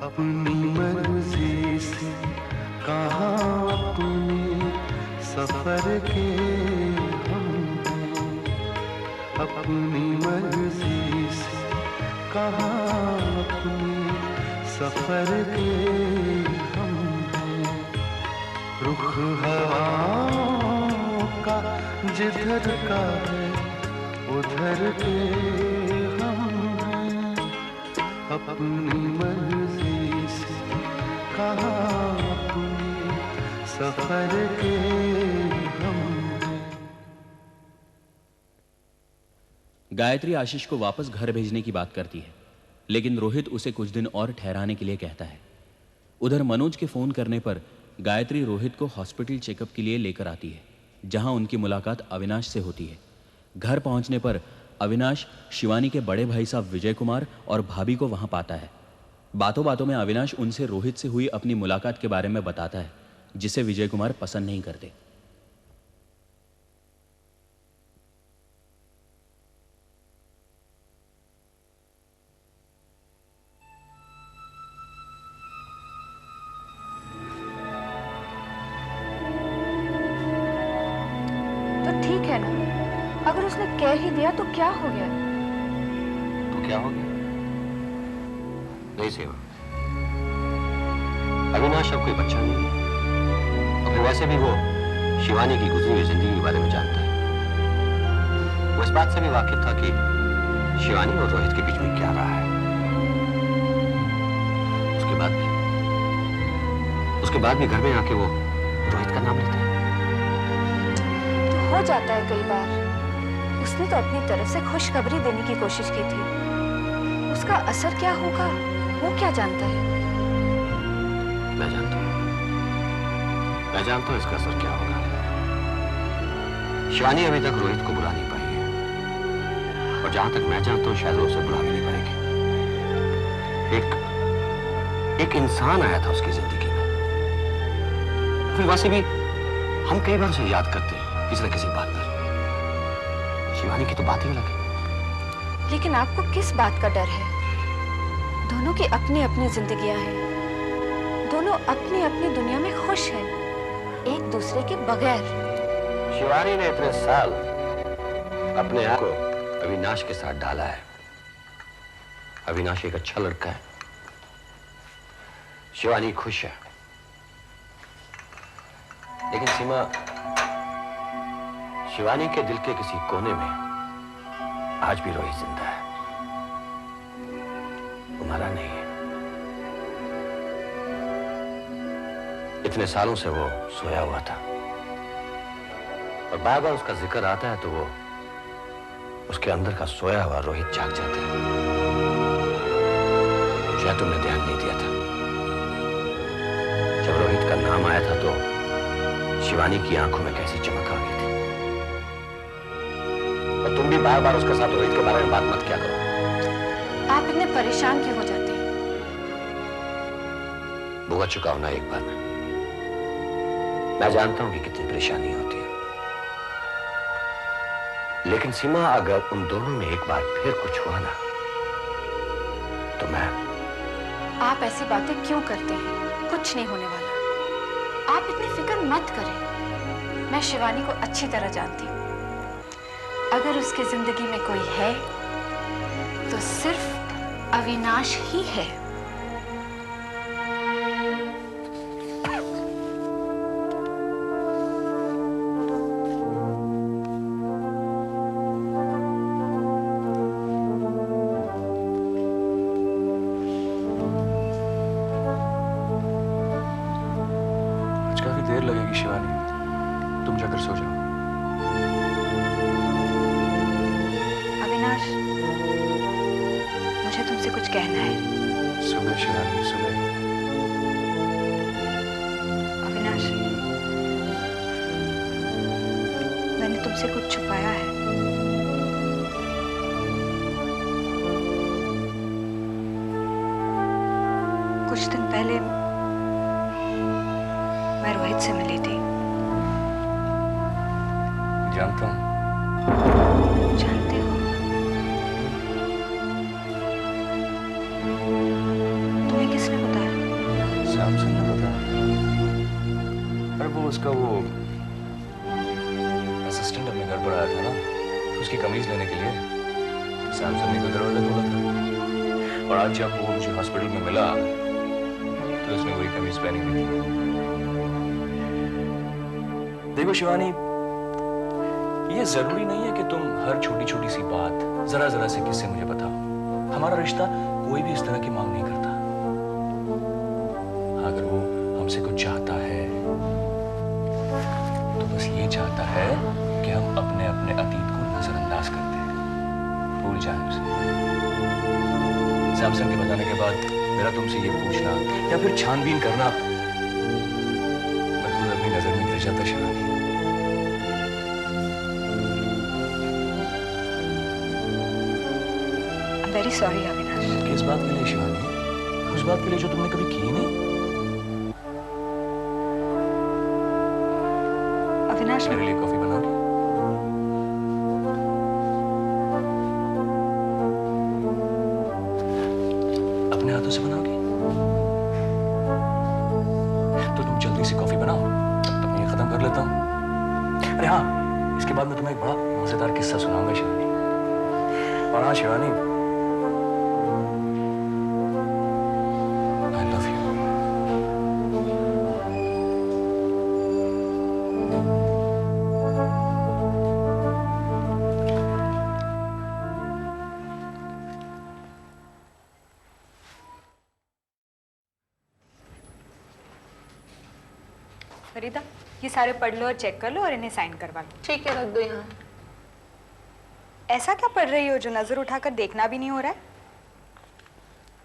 अपनी मर्जी से कहाँ अपने सफर के हम हैं, अपनी मर्जी से कहाँ अपने सफर के हम हैं। रुख हवाओं का जिधर का है उधर के हम हैं, अपनी मर्जी से कहाँ अपने सफर के हम हैं। गायत्री आशीष को वापस घर भेजने की बात करती है, लेकिन रोहित उसे कुछ दिन और ठहराने के लिए कहता है। उधर मनोज के फोन करने पर गायत्री रोहित को हॉस्पिटल चेकअप के लिए लेकर आती है, जहां उनकी मुलाकात अविनाश से होती है। घर पहुंचने पर अविनाश शिवानी के बड़े भाई साहब विजय कुमार और भाभी को वहां पाता है। बातों बातों में अविनाश उनसे रोहित से हुई अपनी मुलाकात के बारे में बताता है, जिसे विजय कुमार पसंद नहीं करते। तो ठीक है ना, अगर उसने कह ही दिया तो क्या हो गया? तो क्या हो गया? नहीं सेवा, अविनाश अब कोई बच्चा नहीं है, और फिर वैसे भी वो शिवानी की गुजरी हुई जिंदगी के बारे में जानता है। वो इस बात से भी वाकिफ था कि शिवानी और रोहित के बीच में क्या रहा है। उसके बाद भी घर में आके वो रोहित का नाम लेता है। तो हो जाता है कई बार। उसने तो अपनी तरफ से खुशखबरी देने की कोशिश की थी। उसका असर क्या होगा वो क्या जानता है? मैं जानता हूं इसका असर क्या होगा। शिवानी अभी तक रोहित को बुला नहीं पाई है, और जहां तक मैं जानता हूं शायद वो उसे बुला भी नहीं पाएगी। एक इंसान आया था उसकी जिंदगी में, फिर वैसे भी हम कई बार उसे याद करते हैं किसी न किसी बात पर। शिवानी की तो बात ही अलग है। लेकिन आपको किस बात का डर है? दोनों की अपनी अपनी जिंदगियां हैं, दोनों अपनी अपनी दुनिया में खुश हैं, एक दूसरे के बगैर। शिवानी ने इतने साल अपने आप को अविनाश के साथ डाला है। अविनाश एक अच्छा लड़का है, शिवानी खुश है, लेकिन सीमा, शिवानी के दिल के किसी कोने में आज भी रोहित जिंदा है, वो मरा नहीं है। इतने सालों से वो सोया हुआ था, और बार बार उसका जिक्र आता है तो वो उसके अंदर का सोया हुआ रोहित जाग जाता है। शायद तुमने ध्यान नहीं दिया था, जब रोहित का नाम आया था तो शिवानी की आंखों में कैसी चमक आ गई थी। और तुम भी बार बार उसके साथ रोहित के बारे में बात मत क्या करो। आप इतने परेशान क्यों हो जाते हैं? भुगत चुका हूं ना एक बार में। मैं जानता हूं कि कितनी परेशानी होती है, लेकिन सीमा, अगर उन दोनों में एक बार फिर कुछ हुआ ना तो मैं। आप ऐसी बातें क्यों करते हैं? कुछ नहीं होने वाला, आप इतनी फिक्र मत करें। मैं शिवानी को अच्छी तरह जानती हूँ। अगर उसकी जिंदगी में कोई है तो सिर्फ अविनाश ही है। देर लगेगी शिवानी, तुम जाकर सो जाओ। अविनाश, मुझे तुमसे कुछ कहना है। सुबह शिवानी, सुबह। अविनाश, मैंने तुमसे कुछ छुपाया है। कुछ दिन पहले मैं रोहित से मिली थी। जानता हूं। जानते हो? तुम्हें किसने बताया? अरे वो उसका वो असिस्टेंट अपने घर पर आया था ना, उसकी कमीज लेने के लिए सैमसन ने तो दरवाजा खोला था, और आज जब वो मुझे हॉस्पिटल में मिला तो उसने वही कमीज पहनी हुई थी। देखो शिवानी, ये जरूरी नहीं है कि तुम हर छोटी छोटी सी बात, जरा जरा से किस्से मुझे बताओ। हमारा रिश्ता कोई भी इस तरह की मांग नहीं करता। अगर वो हमसे कुछ चाहता है तो बस ये चाहता है कि हम अपने अपने अतीत को नजरअंदाज करते हैं, भूल जाए उसे। सैमसन के बताने के बाद मेरा तुमसे ये पूछना या फिर छानबीन करना मैं खुद अपनी नजर में गिर जाता शिवानी। Very sorry Avinash. किस बात के लिए शिवानी? उस बात के लिए जो तुमने कभी की नहीं। अविनाश, मेरे लिए कॉफी बनाओगी? अपने हाथों से बनाओगी? तो तुम जल्दी से कॉफी बनाओ, तब तक मैं ये खत्म कर लेता हूँ। अरे हाँ, इसके बाद मैं तुम्हें एक बड़ा मजेदार किस्सा सुनाऊंगा शिवानी। और हाँ शिवानी, फरीदा, ये सारे पढ़ लो और चेक कर लो और इन्हें साइन करवा लो। ठीक है, रख दो यहाँ। ऐसा क्या पढ़ रही हो जो नजर उठाकर देखना भी नहीं हो रहा है?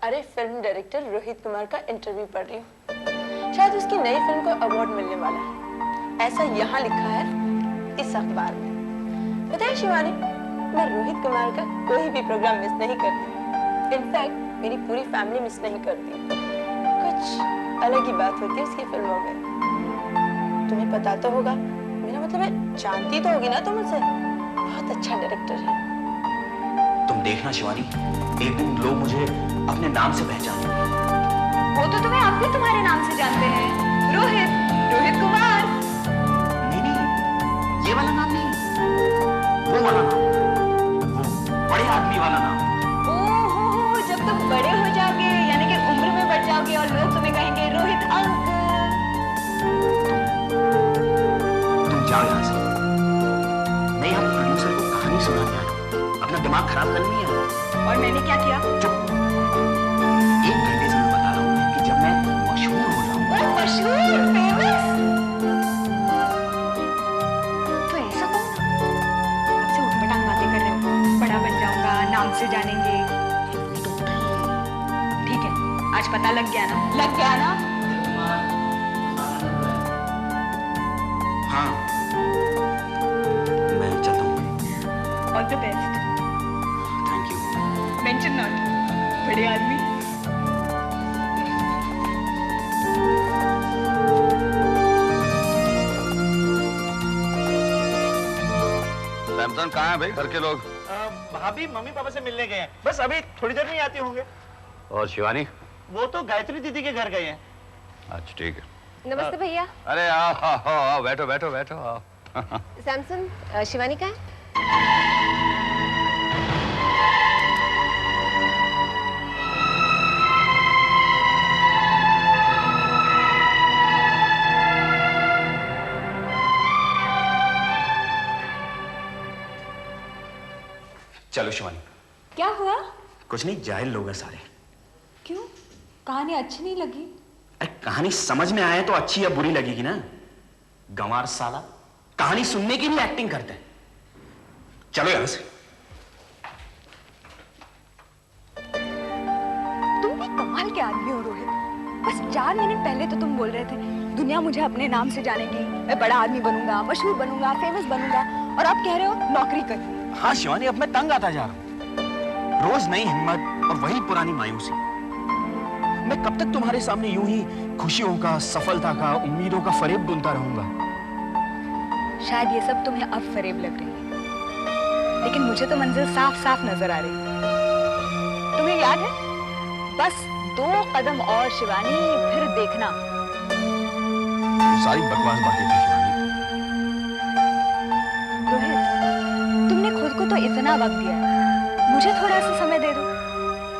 अरे फिल्म डायरेक्टर रोहित कुमार का इंटरव्यू पढ़ रही हूँ। शायद उसकी नई फिल्म को अवार्ड मिलने वाला है, ऐसा यहाँ लिखा है इस अखबार में। पता है शिवानी, मैं रोहित कुमार का कोई भी प्रोग्राम मिस नहीं करती। इनफैक्ट मेरी पूरी फैमिली मिस नहीं करती। कुछ अलग ही बात होती है उसकी फिल्मों में। तुम्हें पता तो होगा, मेरा मतलब है जानती तो होगी ना तुम उसे। बहुत अच्छा डायरेक्टर है। तुम देखना शिवानी, एक दिन लोग मुझे अपने नाम से पहचानेंगे। वो तो तुम्हें आप भी तुम्हारे नाम से जानते हैं, रोहित, रोहित कुमार। नहीं नहीं, ये वाला नाम नहीं, वो वाला नाम, वो बड़े आदमी वाला नाम। ओहो, जब तुम बड़े हो जाओगे, यानी कि उम्र में बढ़ जाओगे और लोग तुम्हें कहेंगे रोहित अंकल। जाओ यहाँ से। नहीं, हम प्रोड्यूसर को कहानी सुनाने आए, अपना दिमाग खराब करनी है। और मैंने क्या किया? चुप। 1 घंटे से मैं बता रहा हूँ कि जब मैं मशहूर हो जाऊंगा। मशहूर, फेमस? तो ऐसा करो ना, आपसे उठपटांग बातें कर रहे हो, बड़ा बन जाऊंगा, नाम से जानेंगे। ठीक है, आज पता लग गया ना? लग गया ना? हाँ, मैं चलता हूँ। All the best. Thank you. Mention not, बड़े आदमी। सैमसन कहाँ है भाई? घर के लोग? भाभी मम्मी पापा से मिलने गए हैं, बस अभी थोड़ी देर में ही आते होंगे। और शिवानी? वो तो गायत्री दीदी के घर गए हैं। अच्छा ठीक है। नमस्ते भैया। अरे आओ आओ आओ, बैठो बैठो बैठो आओ। सैमसन, शिवानी कहाँ है? चलो शिवानी। क्या हुआ? कुछ नहीं, जाहिल लोग हैं सारे। क्यों? कहानी अच्छी नहीं लगी? अरे कहानी समझ में आए तो अच्छी या बुरी लगेगी ना। गंवार साला कहानी सुनने की भी एक्टिंग करते हैं। चलो यहां से। तुम भी कमाल के आदमी हो रोहित। बस 4 मिनट पहले तो तुम बोल रहे थे दुनिया मुझे अपने नाम से जानेगी, मैं बड़ा आदमी बनूंगा, मशहूर बनूंगा, फेमस बनूंगा, और आप कह रहे हो नौकरी करनी। हाँ शिवानी, अब मैं तंग आता जा रहा हूं। रोज नई हिम्मत और वही पुरानी मायूसी। मैं कब तक तुम्हारे सामने यूं ही खुशियों का, सफलता का, उम्मीदों का फरेब बुनता रहूंगा? शायद ये सब तुम्हें अब फरेब लग रही है, लेकिन मुझे तो मंजिल साफ साफ नजर आ रही है। तुम्हें याद है? बस 2 कदम और शिवानी, फिर देखना सारी बकवास बातें थी शिवानी। रोहित, तुमने खुद को तो इतना वक्त दिया है, मुझे थोड़ा सा समय दे दो।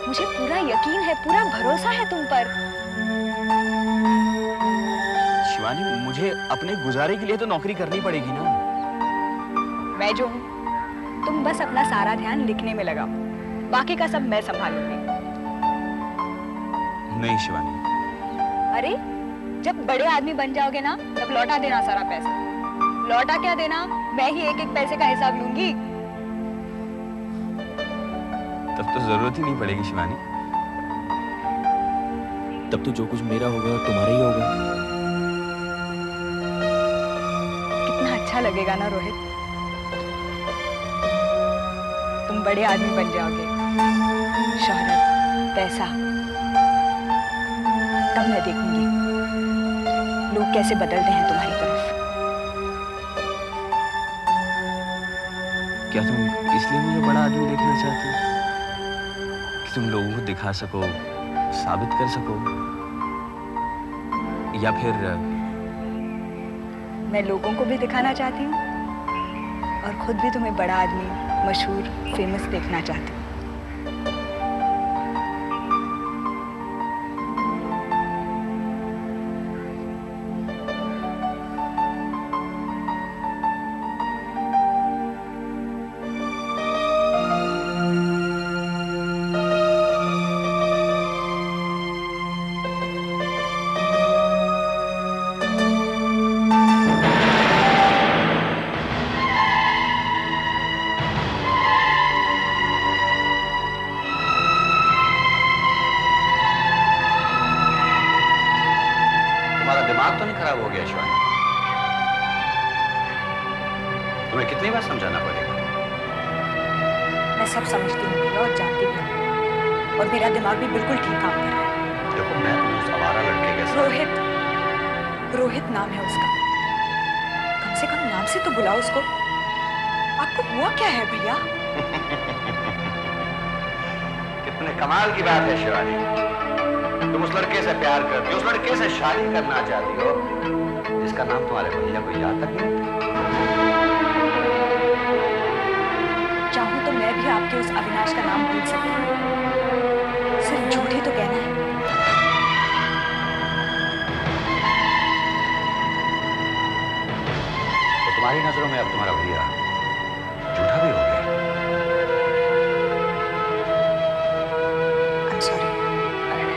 मुझे पूरा यकीन है, पूरा भरोसा है तुम पर। शिवानी, मुझे अपने गुजारे के लिए तो नौकरी करनी पड़ेगी ना। मैं जो हूँ, तुम बस अपना सारा ध्यान लिखने में लगाओ, बाकी का सब मैं संभालूंगी। नहीं शिवानी। अरे, जब बड़े आदमी बन जाओगे ना, तब लौटा देना सारा पैसा। लौटा क्या देना, मैं ही एक एक पैसे का हिसाब लूंगी। तब तो जरूरत ही नहीं पड़ेगी शिवानी। तब तो जो कुछ मेरा होगा तुम्हारा ही होगा। कितना अच्छा लगेगा ना रोहित, तुम बड़े आदमी बन जाओगे, शोहरत, पैसा। तब मैं देखूंगी लोग कैसे बदलते हैं तुम्हारी तरफ। क्या तुम इसलिए मुझे बड़ा आदमी देखना चाहती हो कि तुम लोगों को दिखा सको, साबित कर सको, या फिर मैं लोगों को भी दिखाना चाहती हूँ और खुद भी तुम्हें बड़ा आदमी, मशहूर, फेमस देखना चाहती हूँ। दिमाग तो नहीं खराब हो गया शिवानी? तुम्हें कितनी बार समझाना पड़ेगा? मैं सब समझती हूँ भैया और जानती भी हूँ, और मेरा दिमाग भी बिल्कुल ठीक काम कर रहा है। देखो, मैं तुम्हें उस आवारा लड़के के साथ... रोहित नाम है उसका। कम से कम नाम से तो बुलाओ उसको। आपको हुआ क्या है भैया? कितने कमाल की बात है शिवानी, तुम उस लड़के से प्यार करती हो, उस लड़के से शादी करना चाहती हो जिसका नाम तुम्हारे भैया को याद तक नहीं। चाहूं तो मैं भी आपके उस अविनाश का नाम भूल सकती हूँ, सिर्फ झूठ ही तो कहना है। तो तुम्हारी नजरों में अब तुम्हारा भैया झूठा भी हो गया?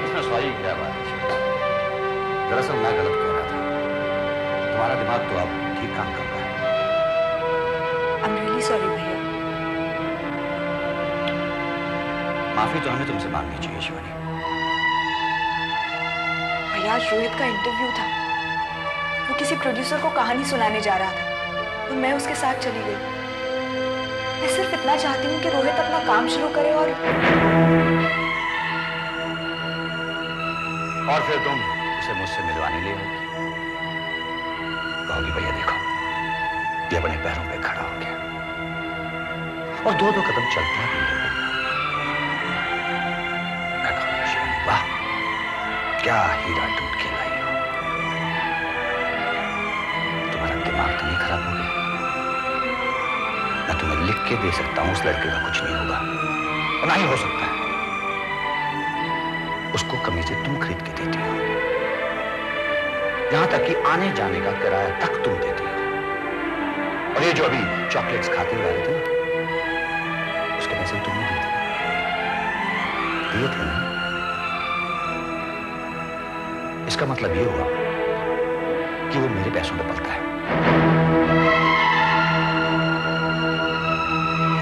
इसमें सॉरी क्या बात है? दरअसल मैं गलत कह रहा था, तुम्हारा दिमाग तो अब ठीक काम कर रहा है। I'm really sorry भैया। माफी तो हमें तुमसे मांगनी चाहिए शिवानी। भैया, आज रोहित का इंटरव्यू था, वो किसी प्रोड्यूसर को कहानी सुनाने जा रहा था और मैं उसके साथ चली गई। मैं सिर्फ इतना चाहती हूँ कि रोहित अपना काम शुरू करे और फिर तुम उसे मुझसे मिलवाने ले आओगी। कहोगी भैया देखो, ये अपने पैरों पे खड़ा हो गया और दो दो कदम चलता भी है। मैं कहूंगा शिवानी, वाह क्या हीरा टूट के लाई हो। तुम्हारा दिमाग तो नहीं खराब हो गया? मैं तुम्हें लिख के दे सकता हूं उस लड़के का कुछ नहीं होगा, और ना ही हो सकता है। उसको कमीजें तुम खरीद के देती हो, यहां तक कि आने जाने का किराया तक तुम देती हो, और ये जो अभी चॉकलेट्स खाते हुए आए थे ना, उसके पैसे तुमने दिए थे ना? इसका मतलब ये हुआ कि वो मेरे पैसों पे पलता है।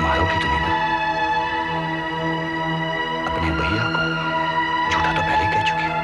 मारोगी तुम्हें ना? अपने भैया को झूठा तो पहले कह चुकी हो।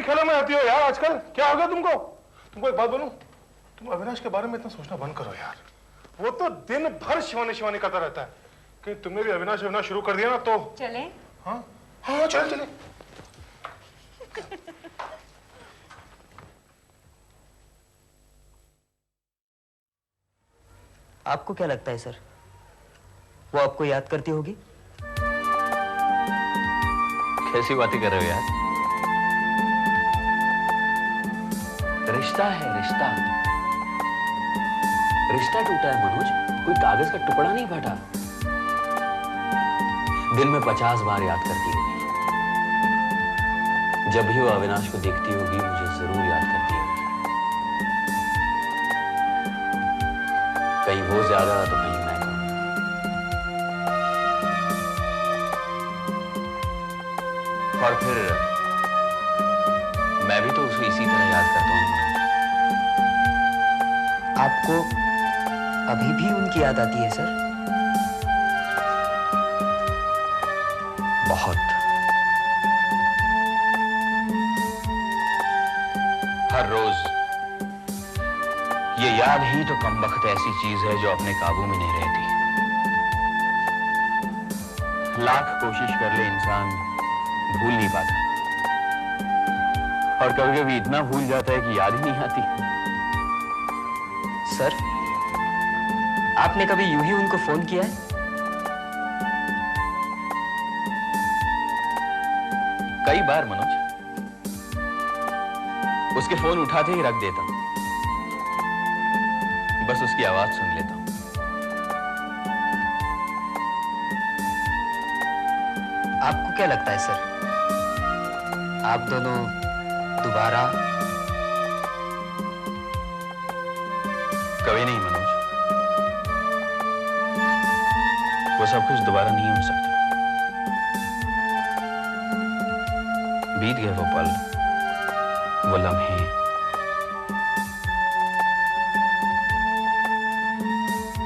किन खेलों में आती हो यार आजकल? क्या हो गया तुमको? तुमको एक बात बोलूं, तुम अविनाश के बारे में इतना सोचना बंद करो यार। वो तो दिन भर शिवानी शिवानी करता रहता है। कि तुमने भी अविनाश अविनाश शुरू कर दिया ना तो चले? हाँ हाँ चले चले। आपको क्या लगता है सर, वो आपको याद करती होगी? कैसी बातें कर रहे हो यार? रिश्ता है रिश्ता, रिश्ता टूटा है मनोज, कोई कागज का टुकड़ा नहीं फटा। दिन में 50 बार याद करती होगी। जब भी वो अविनाश को देखती होगी मुझे जरूर याद करती होगी। कहीं वो ज्यादा तो कहीं मैं कम। और फिर मैं भी तो उसे इसी तरह याद करता हूँ। आपको अभी भी उनकी याद आती है सर? बहुत। हर रोज। ये याद ही तो कमबख्त ऐसी चीज है जो अपने काबू में नहीं रहती। लाख कोशिश कर ले इंसान भूल नहीं पाता, और कभी कभी इतना भूल जाता है कि याद ही नहीं आती। सर, आपने कभी यूं ही उनको फोन किया है? कई बार मनोज, उसके फोन उठाते ही रख देता हूं, बस उसकी आवाज सुन लेता हूं। आपको क्या लगता है सर, आप दोनों दोबारा? कभी नहीं मनोज, वो सब कुछ दोबारा नहीं हो सकता। बीत गए वो पल, वो लम्हे।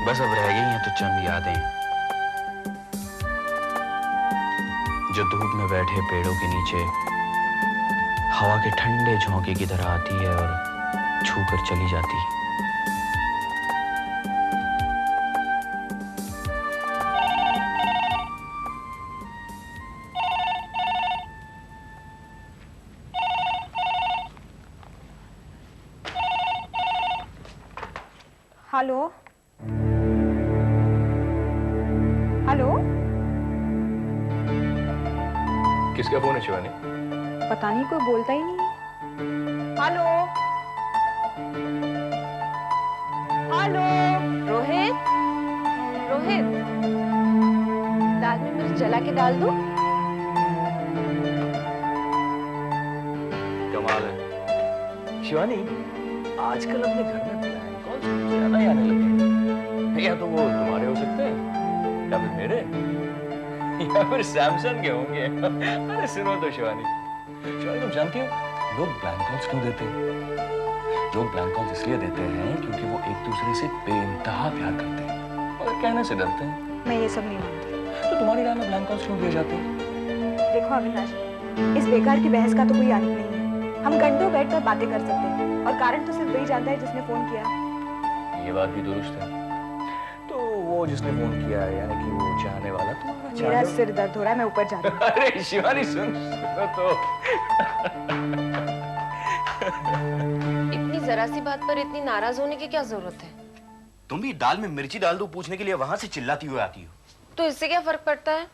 बस अब रह गई हैं तो चंद यादें, जो धूप में बैठे पेड़ों के नीचे हवा के ठंडे झोंके की तरह आती है और छूकर चली जाती है। हेलो हेलो, किसका फोन है शिवानी? पता नहीं, कोई बोलता ही नहीं। Hello hello. रोहित, रोहित, दाल में मिर्च जला के डाल दूं? कमाल है शिवानी, आजकल अपने घर में प्लान कॉल ज्यादा ही आने लगे। या तो वो तुम्हारे हो सकते हैं, या फिर मेरे, या फिर सैमसंग के होंगे। अरे सुनो तो शिवानी, शिवानी तुम जानती हो लोग ब्लैंक कॉल्स क्यों देते हैं? लोग ब्लैंक कॉल्स इसलिए देते हैं क्योंकि वो एक दूसरे से बेइंतहा प्यार करते हैं और कहने से डरते हैं। मैं ये सब नहीं मानती। तो तुम्हारी राय में ब्लैंक कॉल्स क्यों दिए जाते हैं? देखो अविनाश, इस बेकार की बहस का तो कोई अंत नहीं है। हम घंटों बैठकर बातें कर सकते हैं और कारण तो सिर्फ वही जानता है जिसने फोन किया। ये बात भी दुरुस्त है। तो वो जिसने फोन किया है, यानी कि वो चाहने वाला तुम्हारा मेरा सिर दर्द हो रहा है, मैं ऊपर जा रही हूँ। अरे शिवानी सुनो तो। इतनी जरा सी बात पर इतनी नाराज होने की क्या जरूरत है? तुम भी दाल में मिर्ची डाल दो पूछने के लिए वहां से चिल्लाती हुई आती हो। तो इससे क्या फर्क पड़ता है?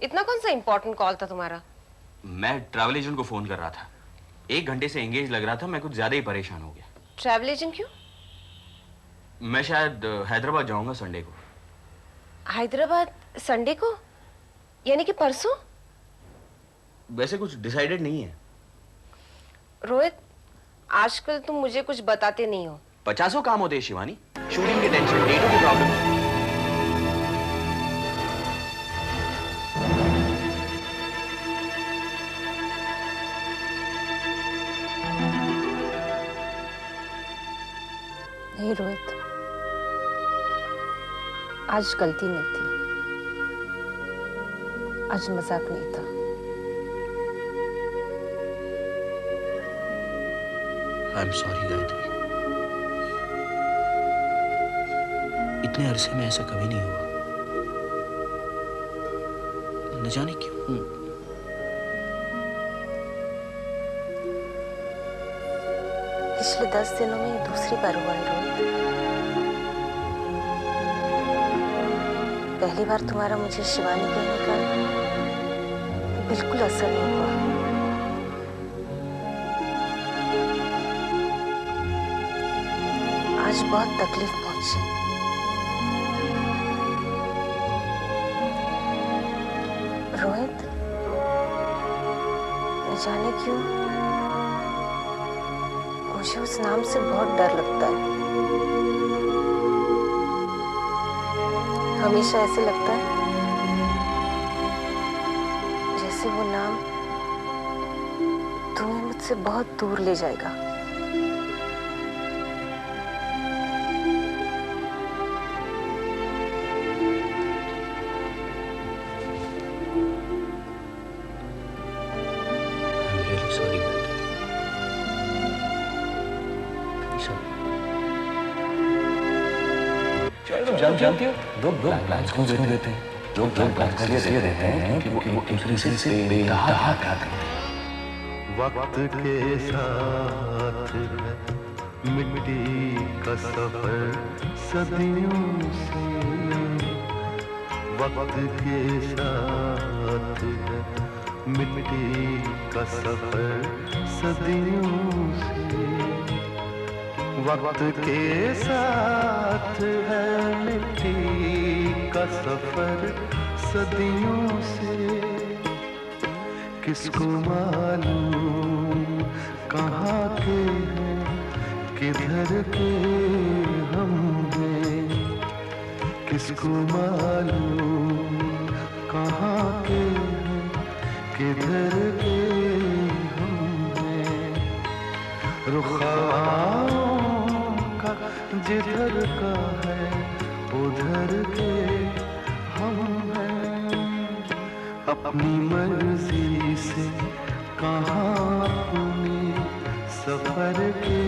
इतना कौन सा इंपॉर्टेंट कॉल था तुम्हारा? मैं ट्रैवल एजेंट को फोन कर रहा था। 1 घंटे से एंगेज लग रहा था, मैं कुछ ज्यादा ही परेशान हो गया। ट्रैवल एजेंट क्यों? मैं शायद हैदराबाद जाऊंगा संडे को। हैदराबाद संडे को? यानी कि परसों? वैसे कुछ डिसाइडेड नहीं है। रोहित, आजकल तुम मुझे कुछ बताते नहीं हो। 50 काम होते हैं शिवानी, शूटिंग की टेंशन, डेटों की प्रॉब्लम। नहीं रोहित, आज गलती नहीं थी, आज मजाक नहीं था। I am sorry Gayatri. इतने अरसे में ऐसा कभी नहीं हुआ, न जाने क्यों। पिछले 10 दिनों में ये दूसरी बार हुआ है रोहित। पहली बार तुम्हारा मुझे शिवानी कहने का बिल्कुल असर नहीं हुआ। आज बहुत तकलीफ पहुंची। रोहित, न जाने क्यों मुझे उस नाम से बहुत डर लगता है। हमेशा ऐसे लगता है जैसे वो नाम तुम्हें मुझसे बहुत दूर ले जाएगा। जानती हो लोग प्लान्स क्यों देते हैं? लोग प्लान्स इसलिए देते हैं कि वो एक दूसरे से बेइंतहा प्यार करते हैं। वक्त के साथ है मिट्टी का सफर सदियों से, वक्त के साथ है मिट्टी का सफर सदियों से, वक्त के साथ है मिट्टी का सफर सदियों से। किसको मालूम कहाँ के हैं, किधर के हम हैं। किसको मालूम कहाँ के हैं, किधर के हम हैं। रुखसारों का जिधर का है उधर के हम हैं। अपनी मर्जी से कहाँ अपने सफर के